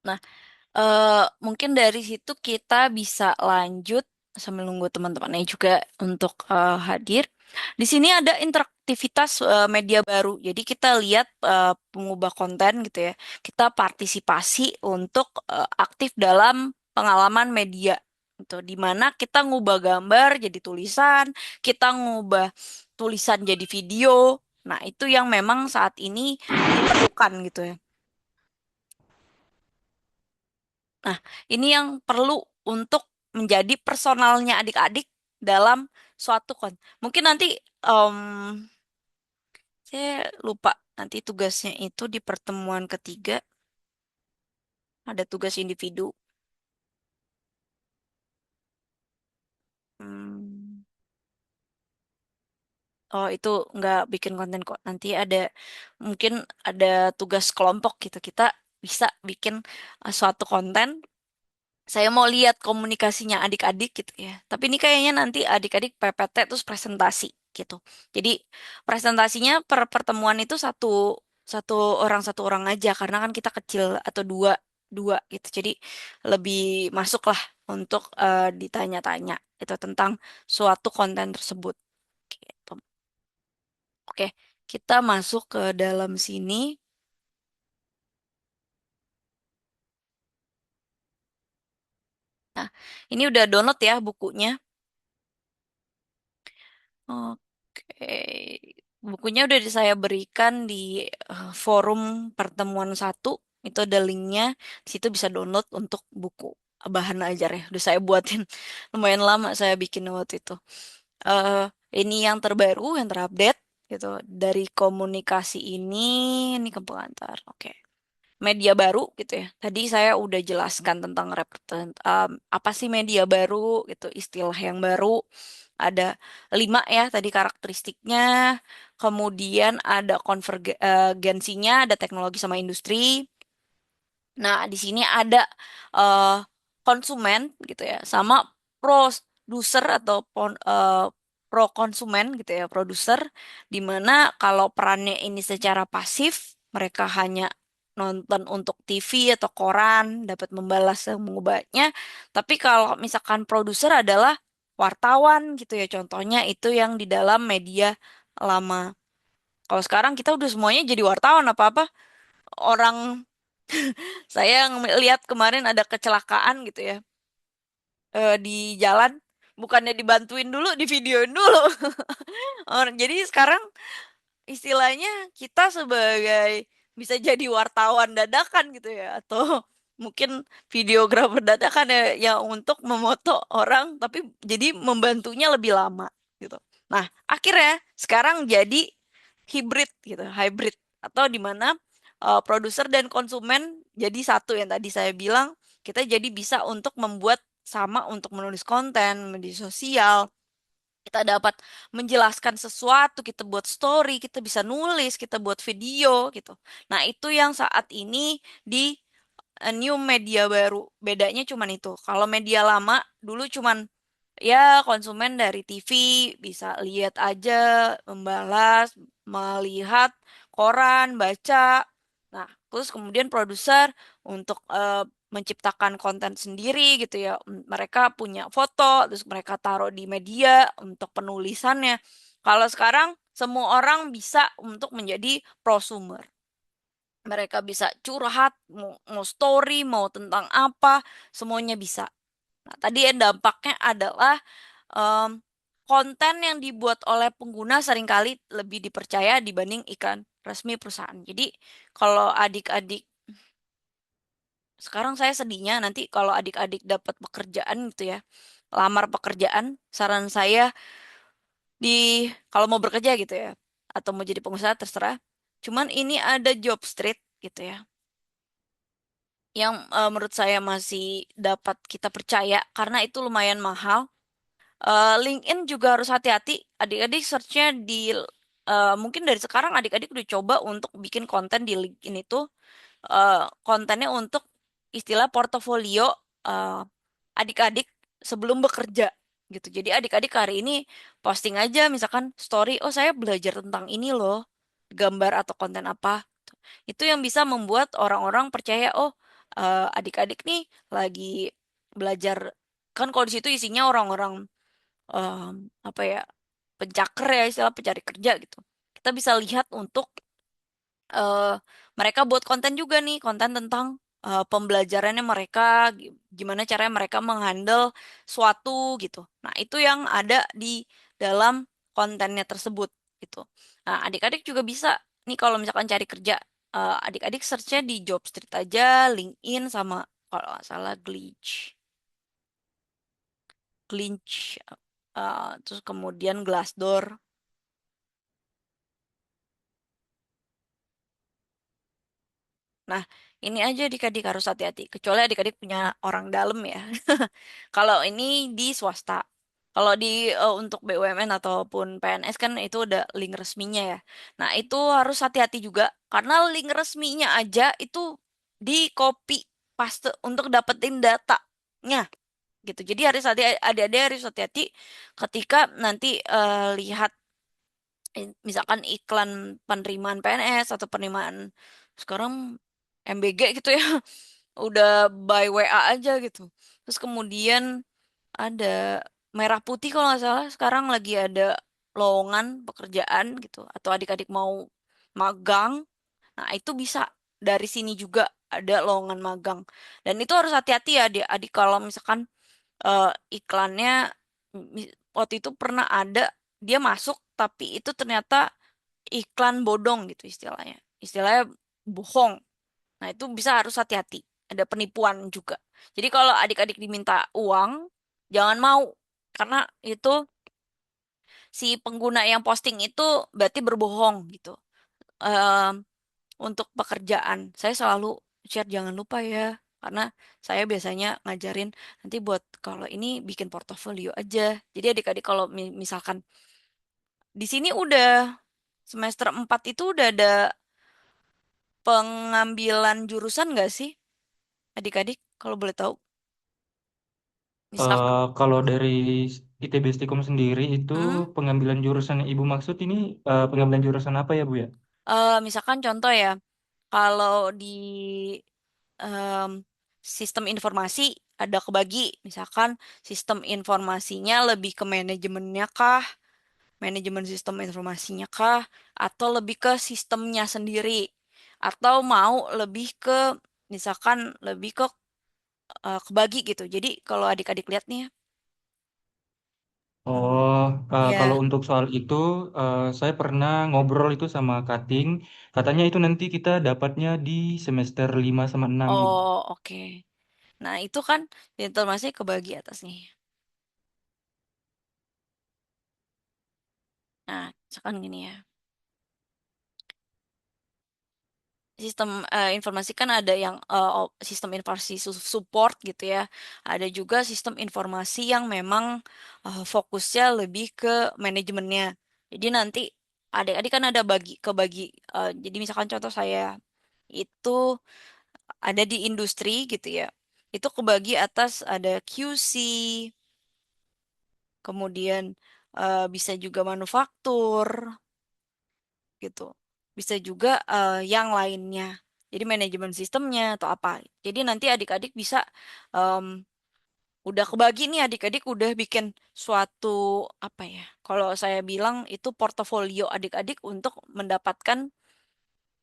Nah, mungkin dari situ kita bisa lanjut sambil nunggu teman-temannya juga untuk hadir. Di sini ada interaktivitas media baru. Jadi kita lihat pengubah konten gitu ya. Kita partisipasi untuk aktif dalam pengalaman media. Gitu. Di mana kita ngubah gambar jadi tulisan, kita ngubah tulisan jadi video. Nah, itu yang memang saat ini diperlukan gitu ya. Nah, ini yang perlu untuk menjadi personalnya adik-adik dalam suatu Mungkin nanti em, saya lupa nanti tugasnya itu di pertemuan ketiga ada tugas individu. Hmm, oh itu nggak bikin konten kok. Nanti ada mungkin ada tugas kelompok gitu. Kita bisa bikin suatu konten. Saya mau lihat komunikasinya adik-adik gitu ya. Tapi ini kayaknya nanti adik-adik PPT terus presentasi gitu. Jadi presentasinya per pertemuan itu satu satu satu orang aja karena kan kita kecil atau dua dua gitu. Jadi lebih masuk lah untuk ditanya-tanya itu tentang suatu konten tersebut. Gitu. Oke, kita masuk ke dalam sini. Nah, ini udah download ya bukunya. Oke, bukunya udah saya berikan di forum pertemuan satu. Itu ada linknya. Di situ bisa download untuk buku bahan ajar ya. Udah saya buatin lumayan lama saya bikin waktu itu. eh ini yang terbaru, yang terupdate gitu. Dari komunikasi ini ke pengantar. Oke. Media baru gitu ya. Tadi saya udah jelaskan tentang apa sih media baru gitu, istilah yang baru. Ada 5 ya tadi karakteristiknya. Kemudian ada konvergensinya, ada teknologi sama industri. Nah, di sini ada eh, konsumen gitu ya, sama produser atau pro konsumen gitu ya, produser, di mana kalau perannya ini secara pasif, mereka hanya nonton untuk TV atau koran, dapat membalas dan mengubahnya. Tapi kalau misalkan produser adalah wartawan gitu ya, contohnya itu yang di dalam media lama. Kalau sekarang kita udah semuanya jadi wartawan apa-apa orang saya lihat kemarin ada kecelakaan gitu ya di jalan, bukannya dibantuin dulu, di videoin dulu. Jadi sekarang istilahnya kita sebagai bisa jadi wartawan dadakan gitu ya, atau mungkin videografer dadakan ya, yang untuk memoto orang, tapi jadi membantunya lebih lama gitu. Nah, akhirnya sekarang jadi hybrid atau di mana produser dan konsumen jadi satu yang tadi saya bilang kita jadi bisa untuk membuat sama untuk menulis konten media sosial kita dapat menjelaskan sesuatu, kita buat story, kita bisa nulis, kita buat video gitu. Nah, itu yang saat ini di new media baru. Bedanya cuman itu. Kalau media lama dulu cuman ya konsumen dari TV bisa lihat aja, membalas, melihat koran, baca. Nah, terus kemudian produser untuk menciptakan konten sendiri gitu ya. Mereka punya foto, terus mereka taruh di media untuk penulisannya. Kalau sekarang semua orang bisa untuk menjadi prosumer. Mereka bisa curhat, mau story, mau tentang apa, semuanya bisa. Nah, tadi yang dampaknya adalah em, konten yang dibuat oleh pengguna seringkali lebih dipercaya dibanding iklan resmi perusahaan. Jadi, kalau adik-adik, sekarang saya sedihnya nanti kalau adik-adik dapat pekerjaan gitu ya, lamar pekerjaan, saran saya di kalau mau bekerja gitu ya, atau mau jadi pengusaha terserah. Cuman ini ada job street gitu ya, yang menurut saya masih dapat kita percaya karena itu lumayan mahal. LinkedIn juga harus hati-hati. Adik-adik searchnya di mungkin dari sekarang adik-adik udah coba untuk bikin konten di LinkedIn itu kontennya untuk istilah portofolio eh, adik-adik sebelum bekerja gitu. Jadi adik-adik hari ini posting aja misalkan story, oh saya belajar tentang ini loh, gambar atau konten apa. Itu yang bisa membuat orang-orang percaya, oh adik-adik nih lagi belajar, kan kalau di situ isinya orang-orang em, apa ya, pencakar ya, istilah pencari kerja gitu. Kita bisa lihat untuk eh, mereka buat konten juga nih, konten tentang pembelajarannya mereka, gimana caranya mereka menghandle suatu gitu. Nah, itu yang ada di dalam kontennya tersebut gitu. Nah, adik-adik juga bisa nih kalau misalkan cari kerja, adik-adik searchnya di Jobstreet aja, LinkedIn sama kalau nggak salah Glitch, terus kemudian Glassdoor. Nah, ini aja adik-adik harus hati-hati. Kecuali adik-adik punya orang dalam ya. Kalau ini di swasta. Kalau di untuk BUMN ataupun PNS kan itu udah link resminya ya. Nah, itu harus hati-hati juga karena link resminya aja itu di copy paste untuk dapetin datanya gitu. Jadi harus hati adik-adik harus hati-hati ketika nanti lihat misalkan iklan penerimaan PNS atau penerimaan sekarang MBG gitu ya, udah by WA aja gitu. Terus kemudian ada Merah Putih kalau nggak salah sekarang lagi ada lowongan pekerjaan gitu atau adik-adik mau magang. Nah, itu bisa dari sini juga ada lowongan magang. Dan itu harus hati-hati ya adik-adik kalau misalkan iklannya waktu itu pernah ada dia masuk tapi itu ternyata iklan bodong gitu istilahnya. Istilahnya bohong. Nah, itu bisa harus hati-hati. Ada penipuan juga. Jadi kalau adik-adik diminta uang, jangan mau. Karena itu si pengguna yang posting itu berarti berbohong gitu. Em, untuk pekerjaan, saya selalu share jangan lupa ya. Karena saya biasanya ngajarin nanti buat kalau ini bikin portofolio aja. Jadi adik-adik kalau misalkan di sini udah semester 4 itu udah ada pengambilan jurusan nggak sih adik-adik kalau boleh tahu? Misal, Kalau dari ITB Stikom sendiri itu hmm, pengambilan jurusan yang Ibu maksud ini pengambilan jurusan apa ya Bu ya? misalkan contoh ya, kalau di em, sistem informasi ada kebagi, misalkan sistem informasinya lebih ke manajemennya kah, manajemen sistem informasinya kah, atau lebih ke sistemnya sendiri, atau mau lebih ke misalkan lebih ke kebagi gitu. Jadi kalau adik-adik lihat nih ya, Oh, kalau ya, untuk soal itu saya pernah ngobrol itu sama Kating. Katanya itu nanti kita dapatnya di semester 5 sama 6 Ibu. oh oke. Nah itu kan informasi kebagi atas nih. Nah, misalkan gini ya. Sistem informasi kan ada yang sistem informasi support gitu ya. Ada juga sistem informasi yang memang fokusnya lebih ke manajemennya. Jadi nanti adik-adik kan ada kebagi. Jadi misalkan contoh saya itu ada di industri gitu ya. Itu kebagi atas ada QC, kemudian bisa juga manufaktur gitu. Bisa juga yang lainnya. Jadi manajemen sistemnya atau apa. Jadi nanti adik-adik bisa em, udah kebagi nih adik-adik udah bikin suatu apa ya? Kalau saya bilang itu portofolio adik-adik untuk mendapatkan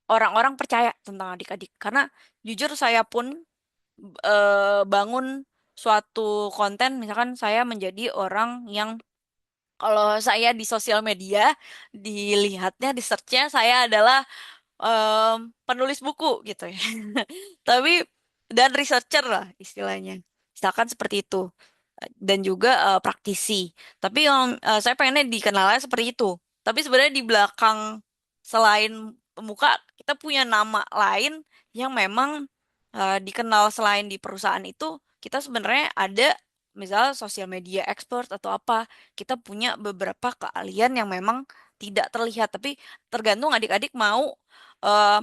orang-orang percaya tentang adik-adik. Karena jujur saya pun bangun suatu konten, misalkan saya menjadi orang yang kalau saya di sosial media dilihatnya di searchnya saya adalah penulis buku gitu ya. Tapi dan researcher lah istilahnya. Misalkan seperti itu. Dan juga praktisi. Tapi yang saya pengennya dikenalnya seperti itu. Tapi sebenarnya di belakang selain muka kita punya nama lain yang memang dikenal selain di perusahaan itu kita sebenarnya ada misal sosial media expert atau apa. Kita punya beberapa keahlian yang memang tidak terlihat tapi tergantung adik-adik mau eh,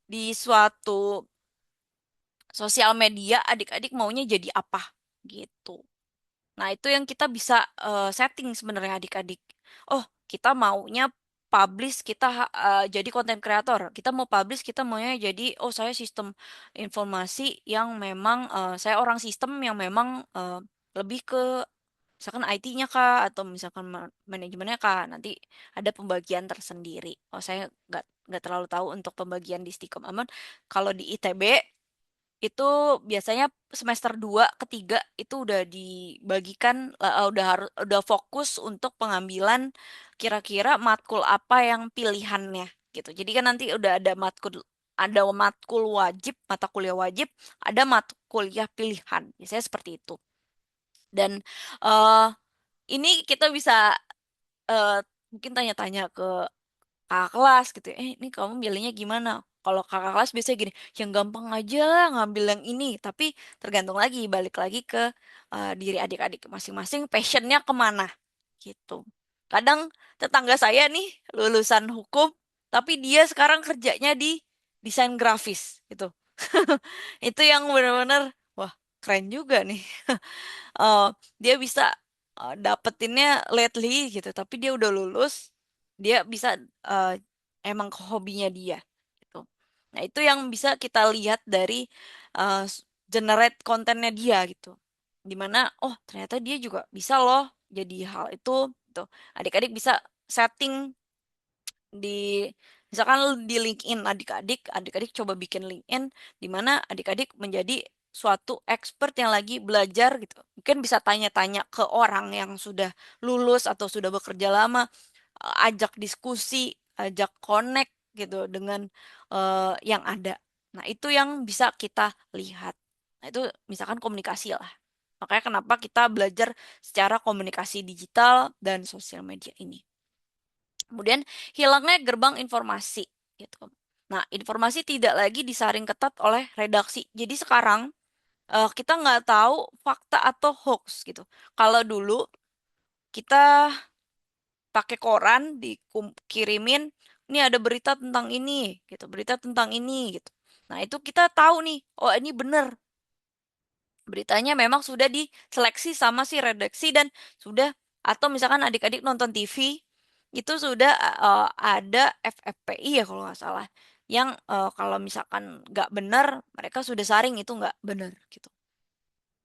di suatu sosial media adik-adik maunya jadi apa gitu. Nah, itu yang kita bisa setting sebenarnya adik-adik. Oh, kita maunya publish, kita jadi konten kreator. Kita mau publish, kita maunya jadi, oh saya sistem informasi yang memang, saya orang sistem yang memang lebih ke misalkan IT-nya kah atau misalkan manajemennya kah, nanti ada pembagian tersendiri. Oh saya nggak terlalu tahu untuk pembagian di Stikom. Aman kalau di ITB itu biasanya semester 2 ketiga itu udah dibagikan, udah fokus untuk pengambilan kira-kira matkul apa yang pilihannya gitu. Jadi kan nanti udah ada matkul wajib, mata kuliah wajib, ada matkul kuliah pilihan. Biasanya seperti itu. Dan eh ini kita bisa eh, mungkin tanya-tanya ke kakak kelas gitu ya, ini kamu milihnya gimana? Kalau kakak kelas biasanya gini, yang gampang aja lah ngambil yang ini. Tapi tergantung lagi, balik lagi ke diri adik-adik masing-masing, passionnya kemana gitu. Kadang tetangga saya nih lulusan hukum, tapi dia sekarang kerjanya di desain grafis gitu. Itu yang benar-benar, wah keren juga nih. eh Dia bisa dapetinnya lately gitu, tapi dia udah lulus, dia bisa eh, emang ke hobinya dia gitu. Nah, itu yang bisa kita lihat dari eh, generate kontennya dia gitu. Dimana, oh ternyata dia juga bisa loh jadi hal itu gitu. Adik-adik bisa setting di misalkan di LinkedIn adik-adik coba bikin LinkedIn di mana adik-adik menjadi suatu expert yang lagi belajar gitu. Mungkin bisa tanya-tanya ke orang yang sudah lulus atau sudah bekerja lama, ajak diskusi, ajak connect gitu dengan yang ada. Nah, itu yang bisa kita lihat. Nah, itu misalkan komunikasi lah. Makanya kenapa kita belajar secara komunikasi digital dan sosial media ini. Kemudian hilangnya gerbang informasi gitu. Nah, informasi tidak lagi disaring ketat oleh redaksi. Jadi sekarang kita nggak tahu fakta atau hoax gitu. Kalau dulu kita pakai koran dikirimin, ini ada berita tentang ini gitu, berita tentang ini gitu. Nah, itu kita tahu nih, oh ini benar. Beritanya memang sudah diseleksi sama si redaksi dan sudah, atau misalkan adik-adik nonton TV itu sudah ada FFPI ya kalau nggak salah, yang kalau misalkan nggak benar mereka sudah saring itu nggak benar gitu,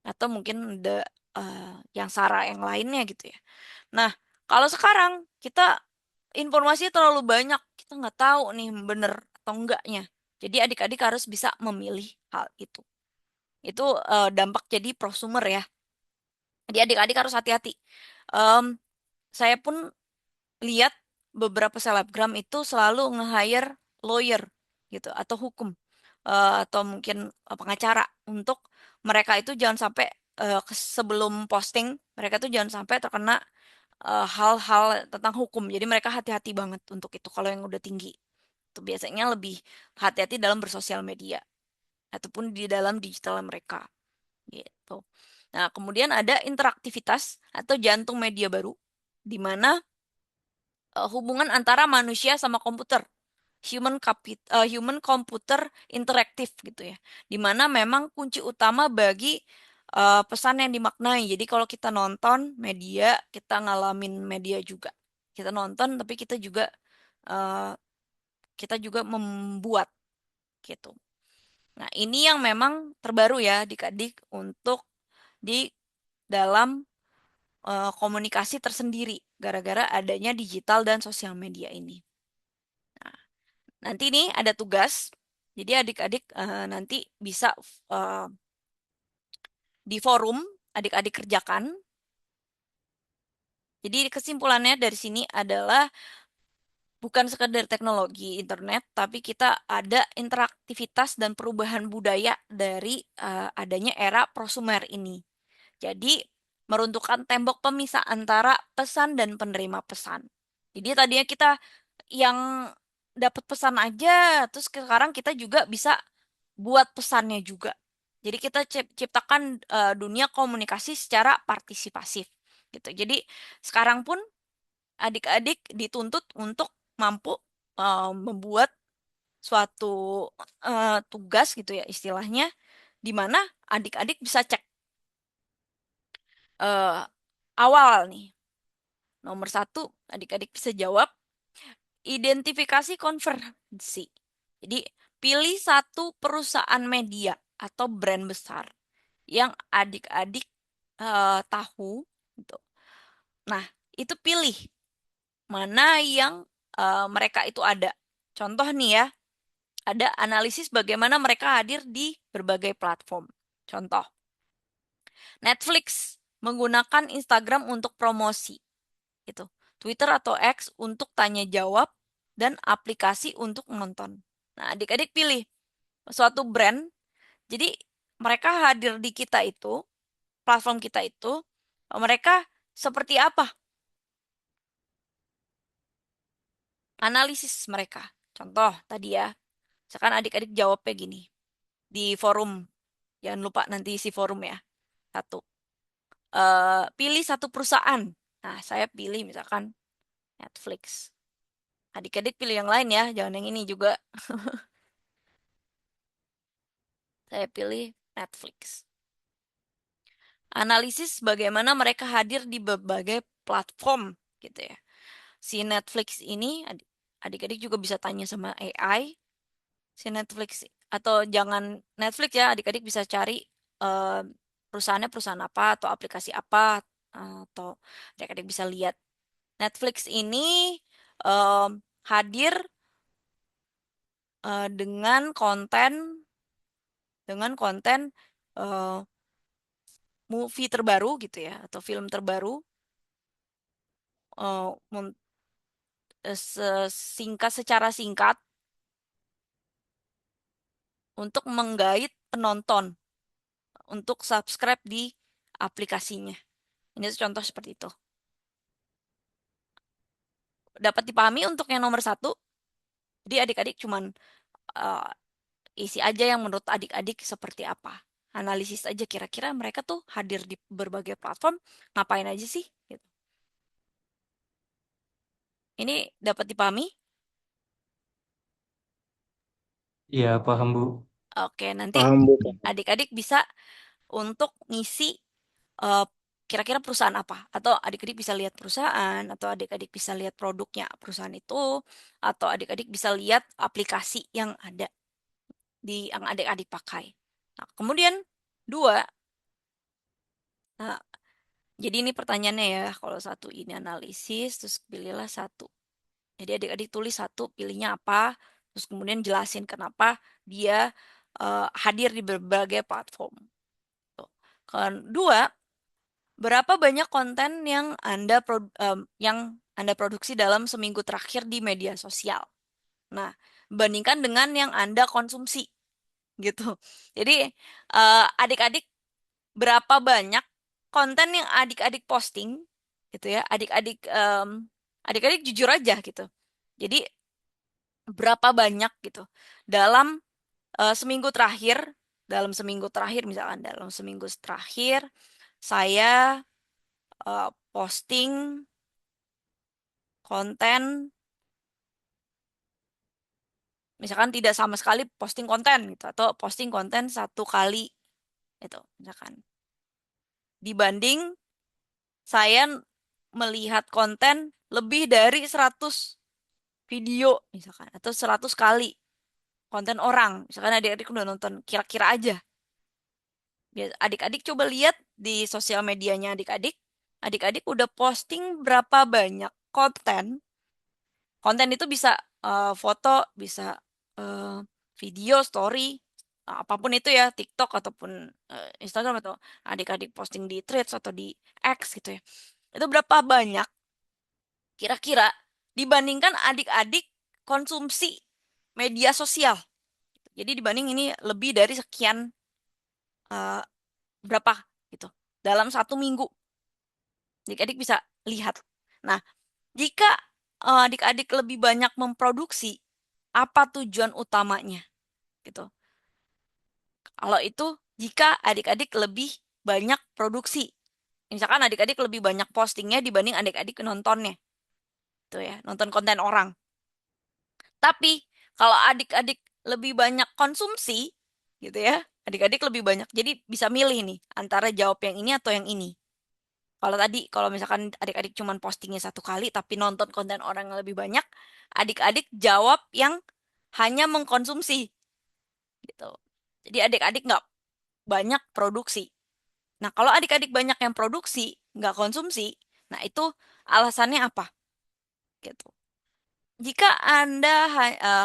atau mungkin ada yang SARA yang lainnya gitu ya. Nah, kalau sekarang kita informasinya terlalu banyak, kita nggak tahu nih benar atau enggaknya. Jadi adik-adik harus bisa memilih hal itu. Itu dampak jadi prosumer ya. Jadi adik-adik harus hati-hati. Em, saya pun lihat beberapa selebgram itu selalu nge-hire lawyer gitu atau hukum, atau mungkin pengacara untuk mereka itu jangan sampai sebelum posting mereka tuh jangan sampai terkena hal-hal tentang hukum. Jadi mereka hati-hati banget untuk itu kalau yang udah tinggi. Itu biasanya lebih hati-hati dalam bersosial media ataupun di dalam digital mereka gitu. Nah, kemudian ada interaktivitas atau jantung media baru di mana hubungan antara manusia sama komputer, human computer interaktif gitu ya. Di mana memang kunci utama bagi pesan yang dimaknai. Jadi kalau kita nonton media, kita ngalamin media juga. Kita nonton tapi uh, kita juga membuat gitu. Nah, ini yang memang terbaru ya adik-adik untuk di dalam komunikasi tersendiri gara-gara adanya digital dan sosial media ini. Nah, nanti nih ada tugas. Jadi adik-adik nanti bisa eh, di forum adik-adik kerjakan. Jadi kesimpulannya dari sini adalah bukan sekedar teknologi internet, tapi kita ada interaktivitas dan perubahan budaya dari adanya era prosumer ini. Jadi meruntuhkan tembok pemisah antara pesan dan penerima pesan. Jadi tadinya kita yang dapat pesan aja, terus sekarang kita juga bisa buat pesannya juga. Jadi kita ciptakan dunia komunikasi secara partisipasif gitu. Jadi sekarang pun adik-adik dituntut untuk mampu membuat suatu tugas gitu ya istilahnya, di mana adik-adik bisa cek eh, awal nih. Nomor satu, adik-adik bisa jawab identifikasi konversi. Jadi, pilih satu perusahaan media atau brand besar yang adik-adik tahu gitu. Nah, itu pilih mana yang mereka itu ada. Contoh nih ya, ada analisis bagaimana mereka hadir di berbagai platform. Contoh, Netflix menggunakan Instagram untuk promosi, gitu. Twitter atau X untuk tanya jawab dan aplikasi untuk menonton. Nah, adik-adik pilih suatu brand. Jadi mereka hadir di kita itu, platform kita itu, mereka seperti apa? Analisis mereka. Contoh tadi ya, misalkan adik-adik jawabnya gini di forum. Jangan lupa nanti isi forum ya. Satu. Pilih satu perusahaan. Nah, saya pilih misalkan Netflix. Adik-adik pilih yang lain ya, jangan yang ini juga. Saya pilih Netflix. Analisis bagaimana mereka hadir di berbagai platform gitu ya. Si Netflix ini adik-adik juga bisa tanya sama AI. Si Netflix atau jangan Netflix ya, adik-adik bisa cari eh, perusahaannya perusahaan apa atau aplikasi apa atau adik-adik bisa lihat Netflix ini eh, hadir dengan konten eh, movie terbaru gitu ya atau film terbaru eh, mun- secara singkat untuk menggait penonton untuk subscribe di aplikasinya. Ini tuh contoh seperti itu. Dapat dipahami untuk yang nomor satu. Jadi adik-adik cuman eh, isi aja yang menurut adik-adik seperti apa. Analisis aja kira-kira mereka tuh hadir di berbagai platform, ngapain aja sih? Gitu. Ini dapat dipahami? Iya, paham Bu. Oke, nanti Paham Bu, paham. adik-adik bisa untuk ngisi eh, kira-kira perusahaan apa. Atau adik-adik bisa lihat perusahaan, atau adik-adik bisa lihat produknya perusahaan itu, atau adik-adik bisa lihat aplikasi yang ada yang adik-adik pakai. Nah, kemudian dua, nah, jadi ini pertanyaannya ya, kalau satu ini analisis, terus pilihlah satu. Jadi adik-adik tulis satu, pilihnya apa, terus kemudian jelasin kenapa dia hadir di berbagai platform. Tuh. Kedua, berapa banyak konten yang Anda produksi dalam seminggu terakhir di media sosial? Nah, bandingkan dengan yang Anda konsumsi, gitu. Jadi, adik-adik berapa banyak konten yang adik-adik posting gitu ya adik-adik jujur aja gitu jadi berapa banyak gitu dalam seminggu terakhir misalkan dalam seminggu terakhir saya posting konten misalkan tidak sama sekali posting konten gitu atau posting konten satu kali gitu misalkan dibanding saya melihat konten lebih dari 100 video misalkan atau 100 kali konten orang. Misalkan adik-adik udah nonton kira-kira aja. Adik-adik coba lihat di sosial medianya adik-adik. Adik-adik udah posting berapa banyak konten. Konten itu bisa foto, bisa eh, video, story, apapun itu ya, TikTok ataupun Instagram atau adik-adik posting di Threads atau di X gitu ya. Itu berapa banyak kira-kira dibandingkan adik-adik konsumsi media sosial. Jadi dibanding ini lebih dari sekian eh, berapa gitu dalam satu minggu. Adik-adik bisa lihat. Nah, jika adik-adik lebih banyak memproduksi, apa tujuan utamanya gitu? Kalau itu jika adik-adik lebih banyak produksi, misalkan adik-adik lebih banyak postingnya dibanding adik-adik nontonnya, itu ya nonton konten orang. Tapi kalau adik-adik lebih banyak konsumsi, gitu ya, adik-adik lebih banyak. Jadi bisa milih nih antara jawab yang ini atau yang ini. Kalau tadi, kalau misalkan adik-adik cuman postingnya satu kali tapi nonton konten orang yang lebih banyak, adik-adik jawab yang hanya mengkonsumsi gitu. Jadi adik-adik nggak banyak produksi. Nah, kalau adik-adik banyak yang produksi, nggak konsumsi, nah itu alasannya apa? Gitu. Jika Anda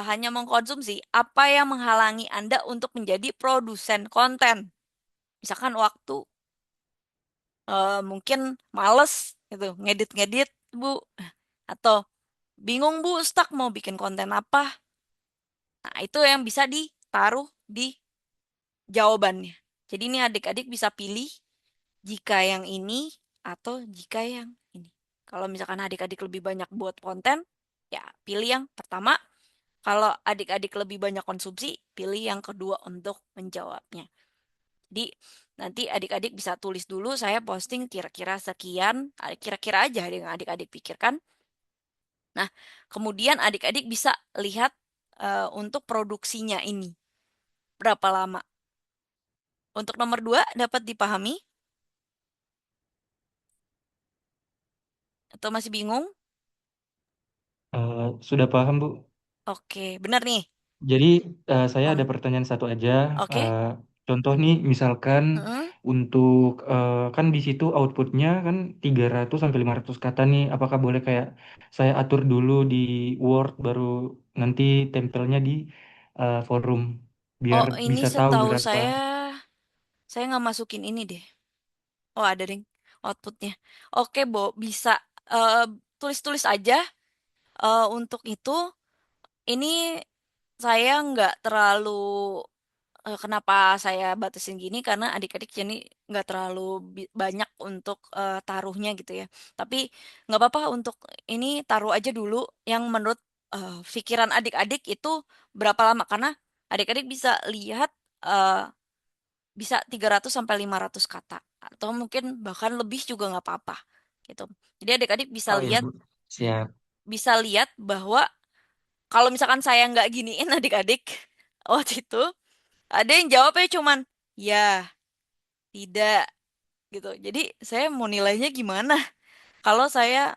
hanya mengkonsumsi, apa yang menghalangi Anda untuk menjadi produsen konten? Misalkan waktu, mungkin males gitu, ngedit-ngedit, Bu. Atau bingung, Bu, stuck mau bikin konten apa? Nah, itu yang bisa ditaruh di jawabannya. Jadi ini adik-adik bisa pilih jika yang ini atau jika yang ini. Kalau misalkan adik-adik lebih banyak buat konten, ya pilih yang pertama. Kalau adik-adik lebih banyak konsumsi, pilih yang kedua untuk menjawabnya. Jadi nanti adik-adik bisa tulis dulu, saya posting kira-kira sekian, kira-kira aja yang adik-adik pikirkan. Nah, kemudian adik-adik bisa lihat untuk produksinya ini, berapa lama. Untuk nomor dua, dapat dipahami atau masih bingung? Sudah paham, Bu. Oke, benar nih. Jadi saya ada Oh, pertanyaan satu aja. oke. Eh, Contoh nih, misalkan Mm-mm. untuk kan di situ outputnya kan 300 sampai 500 kata nih. Apakah boleh kayak saya atur dulu di Word baru nanti tempelnya di forum biar Oh, ini bisa tahu setahu berapa. saya nggak masukin ini deh. Oh, ada ding outputnya. Oke, Bo, bisa eh, tulis-tulis aja. Untuk itu, ini saya nggak terlalu kenapa saya batasin gini karena adik-adik jadi nggak terlalu banyak untuk taruhnya gitu ya. Tapi nggak apa-apa untuk ini taruh aja dulu yang menurut pikiran adik-adik itu berapa lama karena adik-adik bisa lihat eh, bisa 300 sampai 500 kata atau mungkin bahkan lebih juga nggak apa-apa gitu. Jadi adik-adik Oh iya, Bu. Siap. bisa lihat bahwa kalau misalkan saya nggak giniin adik-adik waktu itu ada yang jawabnya cuman ya, tidak gitu. Jadi saya mau nilainya gimana? Kalau saya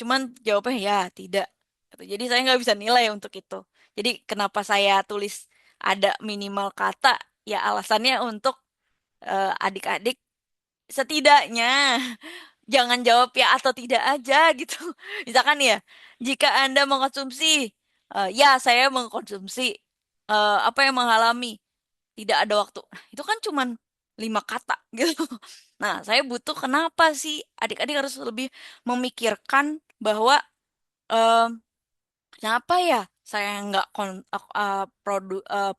cuman jawabnya ya, tidak. Gitu. Jadi saya nggak bisa nilai untuk itu. Jadi kenapa saya tulis ada minimal kata? Ya alasannya untuk adik-adik setidaknya jangan jawab ya atau tidak aja gitu. Misalkan ya, jika Anda mengkonsumsi, ya saya mengkonsumsi. Apa yang mengalami? Tidak ada waktu. Nah, itu kan cuman 5 kata gitu. Nah, saya butuh kenapa sih adik-adik harus lebih memikirkan bahwa eh, kenapa ya saya nggak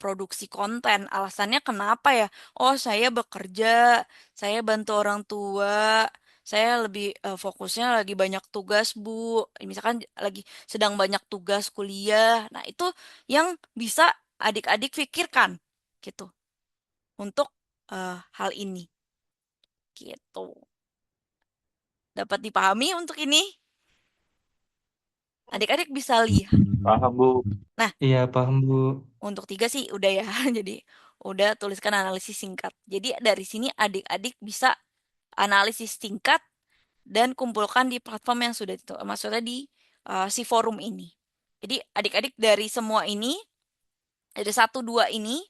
produksi konten? Alasannya kenapa ya? Oh, saya bekerja, saya bantu orang tua, saya lebih fokusnya lagi banyak tugas, Bu. Misalkan lagi sedang banyak tugas kuliah. Nah, itu yang bisa adik-adik pikirkan gitu untuk hal ini gitu. Dapat dipahami untuk ini? Adik-adik bisa lihat. Paham, Bu. Nah, Iya, paham, Bu. untuk tiga sih udah ya. Jadi udah tuliskan analisis singkat. Jadi dari sini adik-adik bisa analisis singkat dan kumpulkan di platform yang sudah itu. Maksudnya di si forum ini. Jadi adik-adik dari semua ini, dari satu dua ini,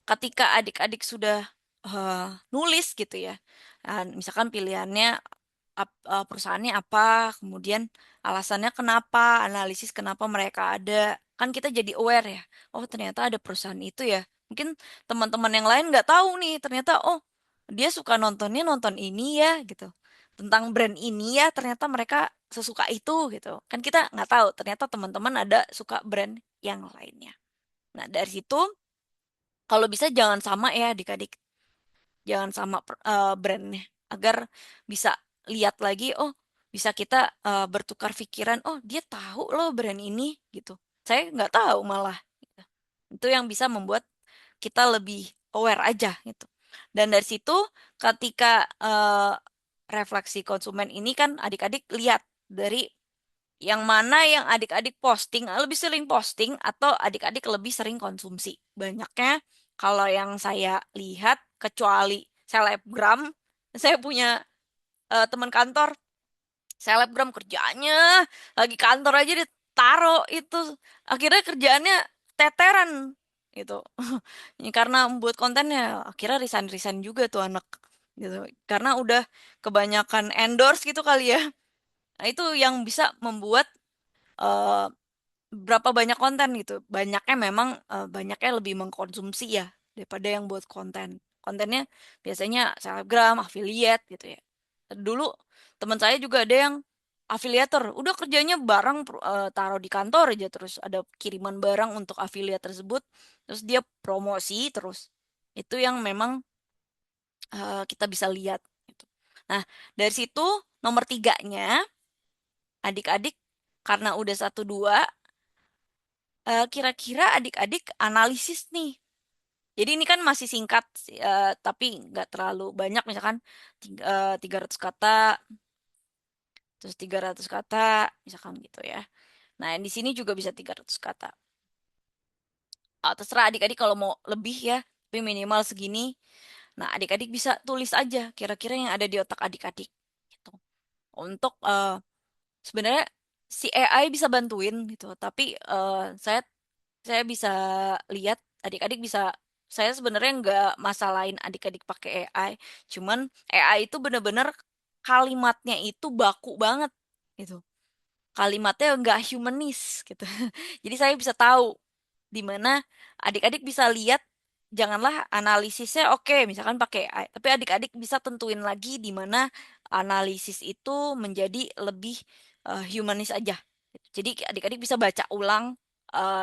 ketika adik-adik sudah nulis gitu ya. Misalkan pilihannya perusahaannya apa, kemudian alasannya kenapa, analisis kenapa mereka ada. Kan kita jadi aware ya. Oh, ternyata ada perusahaan itu ya. Mungkin teman-teman yang lain nggak tahu nih, ternyata oh, dia suka nontonnya nonton ini ya gitu. Tentang brand ini ya, ternyata mereka sesuka itu gitu. Kan kita nggak tahu, ternyata teman-teman ada suka brand yang lainnya. Nah, dari situ kalau bisa jangan sama ya adik-adik. Jangan sama brandnya agar bisa lihat lagi oh bisa kita bertukar pikiran oh dia tahu loh brand ini gitu saya nggak tahu malah gitu. Itu yang bisa membuat kita lebih aware aja gitu dan dari situ ketika refleksi konsumen ini kan adik-adik lihat dari yang mana yang adik-adik posting, lebih sering posting atau adik-adik lebih sering konsumsi? Banyaknya kalau yang saya lihat, kecuali selebgram, saya punya teman kantor selebgram kerjaannya lagi kantor aja ditaro itu akhirnya kerjaannya teteran gitu. Ini karena membuat kontennya akhirnya resign resign juga tuh anak gitu karena udah kebanyakan endorse gitu kali ya. Nah, itu yang bisa membuat eh, berapa banyak konten gitu. Banyaknya memang banyaknya lebih mengkonsumsi ya daripada yang buat konten. Kontennya biasanya selebgram, affiliate gitu ya. Dulu teman saya juga ada yang afiliator, udah kerjanya barang taruh di kantor aja terus ada kiriman barang untuk affiliate tersebut, terus dia promosi terus. Itu yang memang kita bisa lihat gitu. Nah, dari situ nomor tiganya adik-adik karena udah satu dua kira-kira adik-adik analisis nih. Jadi ini kan masih singkat, tapi nggak terlalu banyak. Misalkan 300 kata, terus 300 kata, misalkan gitu ya. Nah, yang di sini juga bisa 300 kata. Terserah adik-adik kalau mau lebih ya, tapi minimal segini. Nah, adik-adik bisa tulis aja kira-kira yang ada di otak adik-adik. Gitu. Untuk sebenarnya si AI bisa bantuin gitu, tapi saya bisa lihat adik-adik bisa saya sebenarnya nggak masalahin adik-adik pakai AI cuman AI itu bener-bener kalimatnya itu baku banget gitu kalimatnya nggak humanis gitu jadi saya bisa tahu di mana adik-adik bisa lihat janganlah analisisnya oke misalkan pakai AI tapi adik-adik bisa tentuin lagi di mana analisis itu menjadi lebih humanis aja jadi adik-adik bisa baca ulang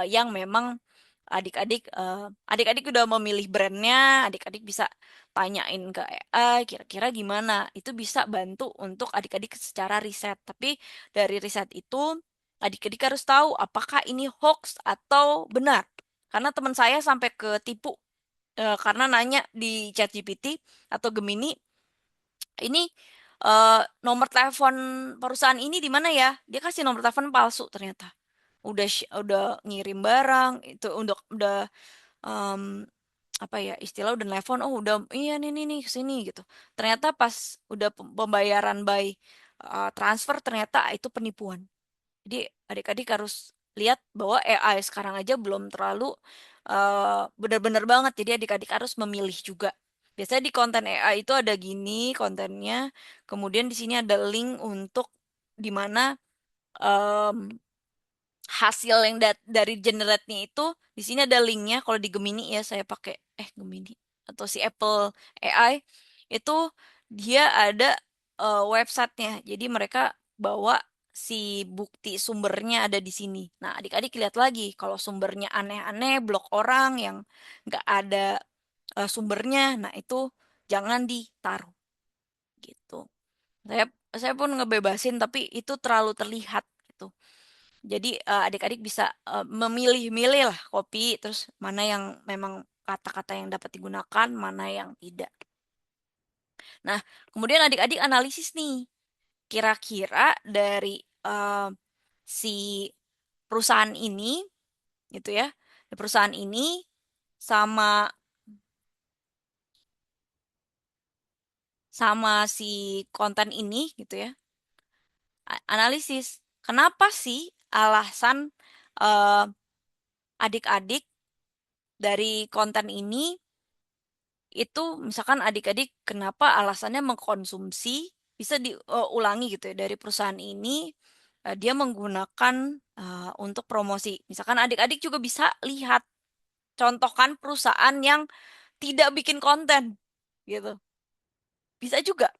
yang memang adik-adik udah memilih brandnya adik-adik bisa tanyain ke AI kira-kira gimana itu bisa bantu untuk adik-adik secara riset tapi dari riset itu adik-adik harus tahu apakah ini hoax atau benar karena teman saya sampai ketipu karena nanya di ChatGPT atau Gemini ini nomor telepon perusahaan ini di mana ya dia kasih nomor telepon palsu ternyata udah ngirim barang itu udah em, apa ya istilah udah nelfon oh udah iya nih kesini gitu ternyata pas udah pembayaran by transfer ternyata itu penipuan jadi adik-adik harus lihat bahwa AI sekarang aja belum terlalu benar-benar banget jadi adik-adik harus memilih juga biasanya di konten AI itu ada gini kontennya kemudian di sini ada link untuk di mana hasil yang dari generate-nya itu di sini ada linknya kalau di Gemini ya saya pakai Gemini atau si Apple AI itu dia ada websitenya jadi mereka bawa si bukti sumbernya ada di sini nah adik-adik lihat lagi kalau sumbernya aneh-aneh blog orang yang nggak ada sumbernya nah itu jangan ditaruh gitu saya saya pun ngebebasin tapi itu terlalu terlihat gitu jadi adik-adik bisa memilih-milih lah kopi, terus mana yang memang kata-kata yang dapat digunakan, mana yang tidak. Nah, kemudian adik-adik analisis nih, kira-kira dari si perusahaan ini, gitu ya, perusahaan ini sama sama si konten ini, gitu ya, analisis. Kenapa sih alasan eh, adik-adik dari konten ini itu misalkan adik-adik kenapa alasannya mengkonsumsi bisa diulangi gitu ya dari perusahaan ini dia menggunakan untuk promosi. Misalkan adik-adik juga bisa lihat contohkan perusahaan yang tidak bikin konten gitu. Bisa juga.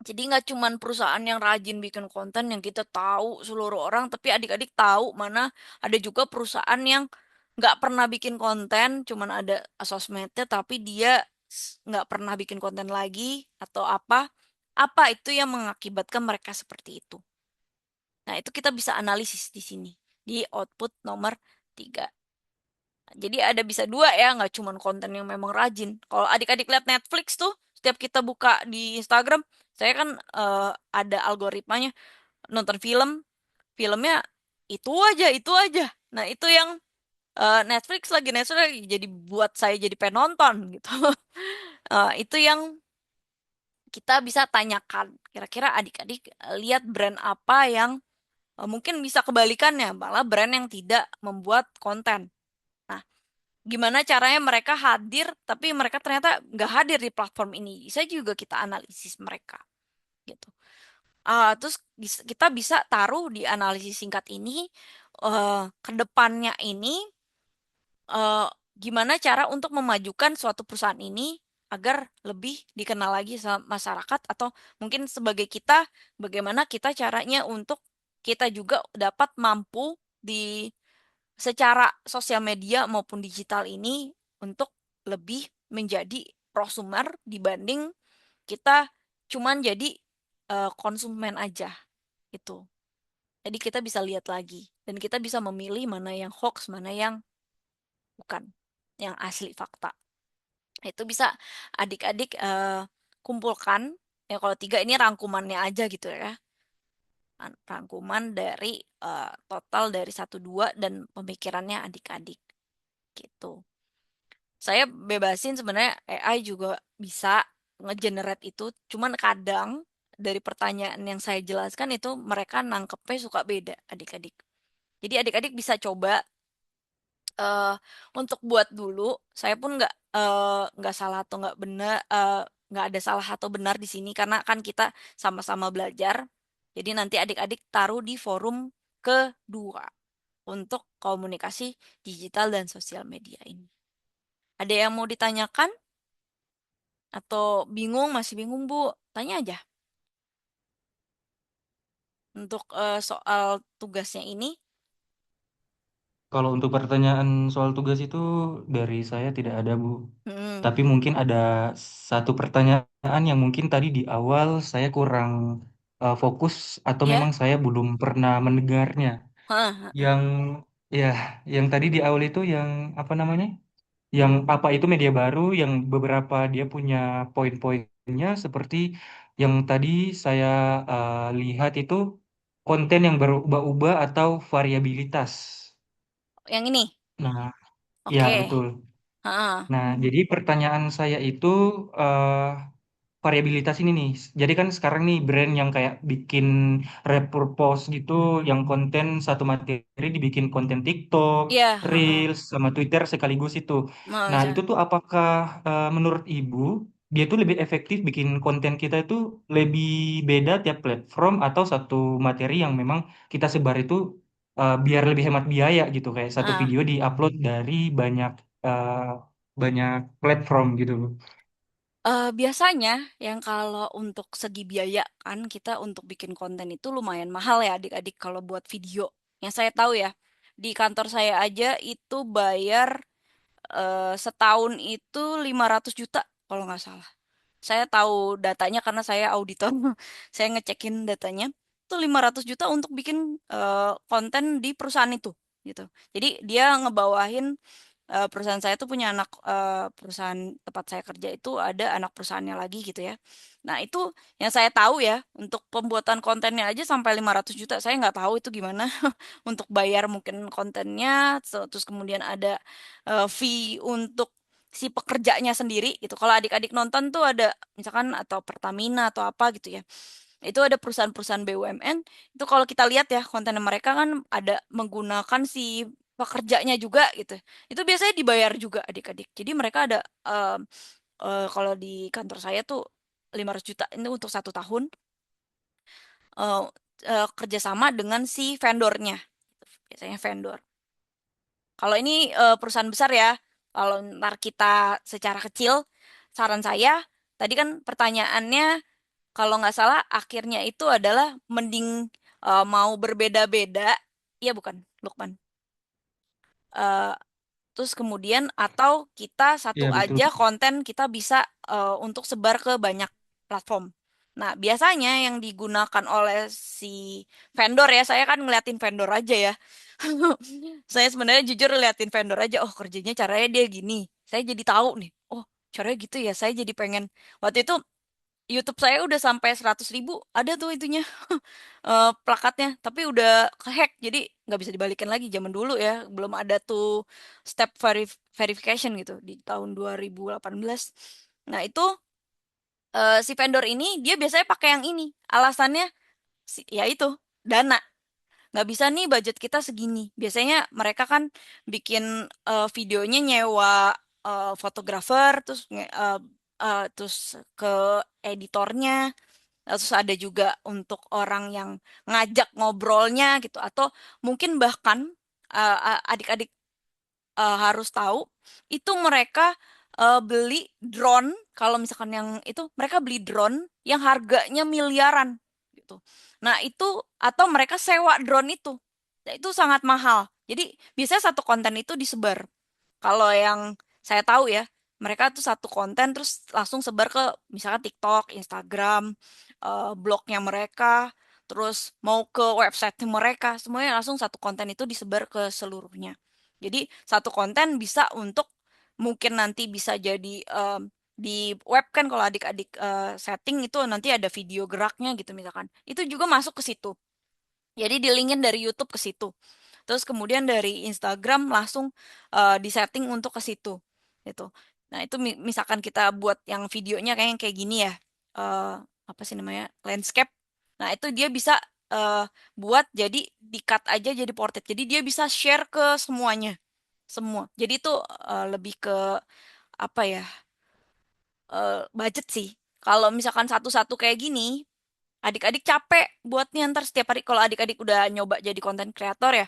Jadi nggak cuman perusahaan yang rajin bikin konten yang kita tahu seluruh orang, tapi adik-adik tahu mana ada juga perusahaan yang nggak pernah bikin konten, cuman ada sosmednya, tapi dia nggak pernah bikin konten lagi atau apa. Apa itu yang mengakibatkan mereka seperti itu? Nah, itu kita bisa analisis di sini di output nomor 3. Jadi ada bisa dua ya, nggak cuman konten yang memang rajin. Kalau adik-adik lihat Netflix tuh, setiap kita buka di Instagram, saya kan ada algoritmanya nonton film, filmnya itu aja. Nah itu yang Netflix lagi jadi buat saya jadi penonton gitu. Itu yang kita bisa tanyakan, kira-kira adik-adik lihat brand apa yang mungkin bisa kebalikannya, malah brand yang tidak membuat konten. Nah, gimana caranya mereka hadir, tapi mereka ternyata nggak hadir di platform ini? Bisa juga kita analisis mereka, gitu. Terus kita bisa taruh di analisis singkat ini, ke depannya ini, eh, gimana cara untuk memajukan suatu perusahaan ini agar lebih dikenal lagi sama masyarakat, atau mungkin sebagai kita, bagaimana kita caranya untuk kita juga dapat mampu di secara sosial media maupun digital ini untuk lebih menjadi prosumer dibanding kita cuman jadi konsumen aja itu. Jadi kita bisa lihat lagi dan kita bisa memilih mana yang hoax, mana yang bukan, yang asli fakta. Itu bisa adik-adik kumpulkan. Ya kalau tiga ini rangkumannya aja gitu ya. Rangkuman dari total dari satu dua dan pemikirannya adik-adik gitu. Saya bebasin sebenarnya AI juga bisa ngegenerate itu, cuman kadang dari pertanyaan yang saya jelaskan itu mereka nangkepnya suka beda adik-adik. Jadi adik-adik bisa coba eh untuk buat dulu. Saya pun nggak salah atau nggak benar, nggak ada salah atau benar di sini karena kan kita sama-sama belajar. Jadi nanti adik-adik taruh di forum kedua untuk komunikasi digital dan sosial media ini. Ada yang mau ditanyakan atau bingung, masih bingung Bu? Tanya aja untuk soal tugasnya ini. Kalau untuk pertanyaan soal tugas itu dari saya tidak ada, Bu. Hmm, Tapi mungkin ada satu pertanyaan yang mungkin tadi di awal saya kurang fokus atau ya. memang saya belum pernah mendengarnya. Hah, hah, hah. Yang ya, yang tadi di awal itu yang apa namanya? Yang apa itu media baru yang beberapa dia punya poin-poinnya seperti yang tadi saya lihat itu konten yang berubah-ubah atau variabilitas. Yang ini. Nah, ya Oke. betul. Hah, Nah, jadi pertanyaan saya itu eh, variabilitas ini nih. Jadi kan sekarang nih brand yang kayak bikin repurpose gitu, yang konten satu materi dibikin konten TikTok, iya, heeh. Reels, sama Twitter sekaligus itu. Mau Nah, itu bisa. tuh apakah menurut Ibu dia tuh lebih efektif bikin konten kita itu lebih beda tiap platform atau satu materi yang memang kita sebar itu biar lebih hemat biaya gitu kayak satu Ah, video diupload dari eh, banyak platform gitu loh. biasanya yang kalau untuk segi biaya kan kita untuk bikin konten itu lumayan mahal ya adik-adik kalau buat video. Yang saya tahu ya, di kantor saya aja itu bayar setahun itu 500 juta kalau nggak salah. Saya tahu datanya karena saya auditor. Saya ngecekin datanya. Itu 500 juta untuk bikin konten di perusahaan itu gitu. Jadi dia ngebawahin, perusahaan saya tuh punya anak, perusahaan tempat saya kerja itu ada anak perusahaannya lagi gitu ya. Nah, itu yang saya tahu ya, untuk pembuatan kontennya aja sampai 500 juta. Saya nggak tahu itu gimana untuk bayar mungkin kontennya, terus kemudian ada fee untuk si pekerjanya sendiri gitu. Kalau adik-adik nonton tuh ada misalkan atau Pertamina atau apa gitu ya. Itu ada perusahaan-perusahaan BUMN, itu kalau kita lihat ya konten mereka kan ada menggunakan si pekerjanya juga gitu. Itu biasanya dibayar juga adik-adik. Jadi mereka ada, kalau di kantor saya tuh 500 juta ini untuk satu tahun, eh, kerjasama dengan si vendornya. Biasanya vendor. Kalau ini perusahaan besar ya. Kalau ntar kita secara kecil, saran saya tadi kan pertanyaannya kalau nggak salah akhirnya itu adalah mending mau berbeda-beda, iya bukan, Lukman. Eh, Terus kemudian atau kita satu Iya betul. aja konten kita bisa untuk sebar ke banyak platform. Nah, biasanya yang digunakan oleh si vendor ya, saya kan ngeliatin vendor aja ya. Saya sebenarnya jujur liatin vendor aja, oh kerjanya caranya dia gini. Saya jadi tahu nih, oh caranya gitu ya, saya jadi pengen. Waktu itu YouTube saya udah sampai 100.000, ada tuh itunya, plakatnya, tapi udah kehack, jadi nggak bisa dibalikin lagi. Zaman dulu ya, belum ada tuh step verification gitu di tahun 2018. Nah itu Si vendor ini dia biasanya pakai yang ini. Alasannya ya itu dana. Nggak bisa nih budget kita segini. Biasanya mereka kan bikin videonya nyewa fotografer, terus ke editornya, terus ada juga untuk orang yang ngajak ngobrolnya gitu, atau mungkin bahkan adik-adik harus tahu itu mereka beli drone. Kalau misalkan yang itu mereka beli drone yang harganya miliaran gitu. Nah itu, atau mereka sewa drone itu. Nah, itu sangat mahal. Jadi biasanya satu konten itu disebar. Kalau yang saya tahu ya, mereka tuh satu konten terus langsung sebar ke misalkan TikTok, Instagram, blognya mereka, terus mau ke website mereka, semuanya langsung satu konten itu disebar ke seluruhnya. Jadi satu konten bisa untuk mungkin nanti bisa jadi di web kan kalau adik-adik setting itu nanti ada video geraknya gitu misalkan. Itu juga masuk ke situ. Jadi di-linkin dari YouTube ke situ. Terus kemudian dari Instagram langsung disetting untuk ke situ. Gitu. Nah, itu misalkan kita buat yang videonya kayak yang kayak gini ya. eh, Apa sih namanya? Landscape. Nah, itu dia bisa eh, buat jadi di-cut aja jadi portrait. Jadi dia bisa share ke semuanya. Semua. Jadi itu lebih ke apa ya? Budget sih. Kalau misalkan satu-satu kayak gini, adik-adik capek buatnya ntar setiap hari kalau adik-adik udah nyoba jadi konten kreator ya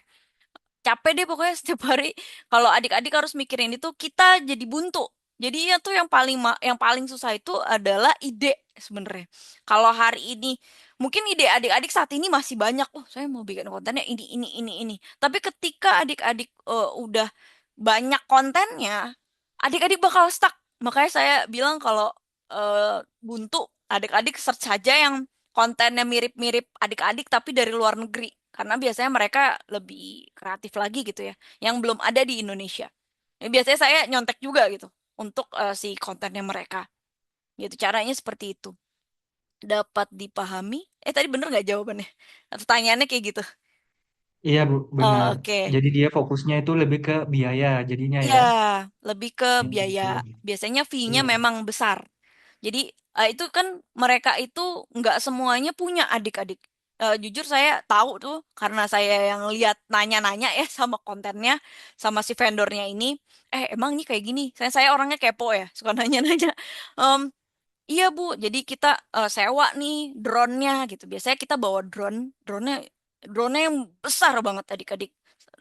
capek deh pokoknya setiap hari kalau adik-adik harus mikirin itu kita jadi buntu jadi ya tuh yang paling susah itu adalah ide sebenarnya kalau hari ini mungkin ide adik-adik saat ini masih banyak oh saya mau bikin kontennya ini tapi ketika adik-adik udah banyak kontennya adik-adik bakal stuck makanya saya bilang kalau buntu adik-adik search saja yang kontennya mirip-mirip adik-adik tapi dari luar negeri karena biasanya mereka lebih kreatif lagi gitu ya yang belum ada di Indonesia. Ya, biasanya saya nyontek juga gitu untuk si kontennya mereka. Gitu caranya seperti itu. Dapat dipahami? Tadi bener nggak jawabannya? Atau tanyaannya kayak gitu? Iya Bu, Oh, benar. oke. Jadi dia fokusnya itu lebih ke biaya jadinya Iya, ya. lebih ke Yang biaya. gitu. Biasanya fee-nya Iya. memang besar. Jadi itu kan mereka itu nggak semuanya punya adik-adik. Jujur saya tahu tuh karena saya yang lihat nanya-nanya ya sama kontennya, sama si vendornya ini. Emang ini kayak gini. Saya orangnya kepo ya, suka nanya-nanya. Em, iya Bu, jadi kita sewa nih drone-nya gitu. Biasanya kita bawa drone-nya yang besar banget adik-adik.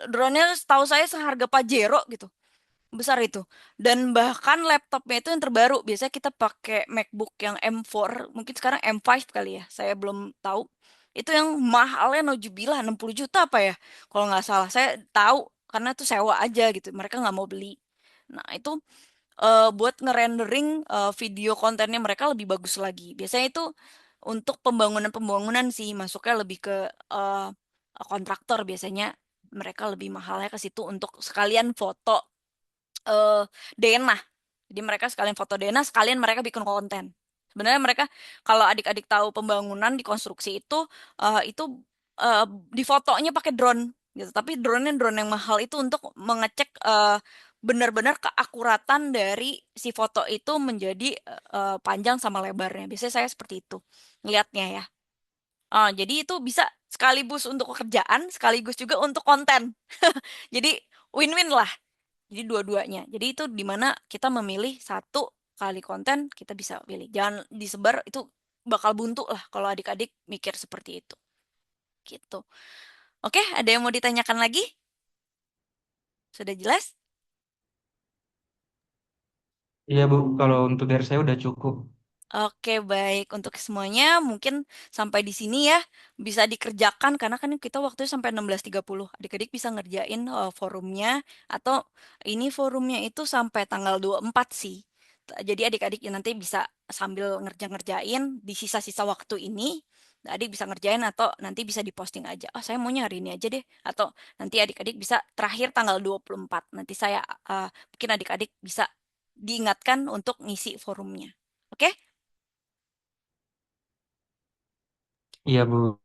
Drone-nya setahu saya seharga Pajero gitu besar itu. Dan bahkan laptopnya itu yang terbaru. Biasanya kita pakai MacBook yang M4, mungkin sekarang M5 kali ya. Saya belum tahu. Itu yang mahalnya naujubillah 60 juta apa ya? Kalau nggak salah. Saya tahu karena itu sewa aja gitu. Mereka nggak mau beli. Nah, itu buat ngerendering video kontennya mereka lebih bagus lagi. Biasanya itu untuk pembangunan-pembangunan sih masuknya lebih ke eh, kontraktor biasanya mereka lebih mahalnya ke situ untuk sekalian foto eh denah. Jadi mereka sekalian foto denah, sekalian mereka bikin konten. Sebenarnya mereka kalau adik-adik tahu pembangunan di konstruksi itu eh, di fotonya pakai drone gitu. Tapi drone-nya drone yang mahal itu untuk mengecek benar-benar keakuratan dari si foto itu menjadi panjang sama lebarnya. Biasanya saya seperti itu ngelihatnya ya. Jadi itu bisa sekaligus untuk pekerjaan, sekaligus juga untuk konten. Jadi win-win lah. Jadi dua-duanya. Jadi itu di mana kita memilih satu kali konten kita bisa pilih. Jangan disebar itu bakal buntu lah kalau adik-adik mikir seperti itu. Gitu. Oke, ada yang mau ditanyakan lagi? Sudah jelas? Iya Bu, kalau untuk dari saya udah cukup. Oke, baik. Untuk semuanya mungkin sampai di sini ya bisa dikerjakan karena kan kita waktunya sampai 16.30. Adik-adik bisa ngerjain forumnya atau ini forumnya itu sampai tanggal 24 sih. Jadi adik-adik nanti bisa sambil ngerjain di sisa-sisa waktu ini. Adik bisa ngerjain atau nanti bisa diposting aja. Oh, saya maunya hari ini aja deh. Atau nanti adik-adik bisa terakhir tanggal 24. Nanti saya mungkin adik-adik bisa diingatkan untuk ngisi forumnya. Oke? Iya Bu.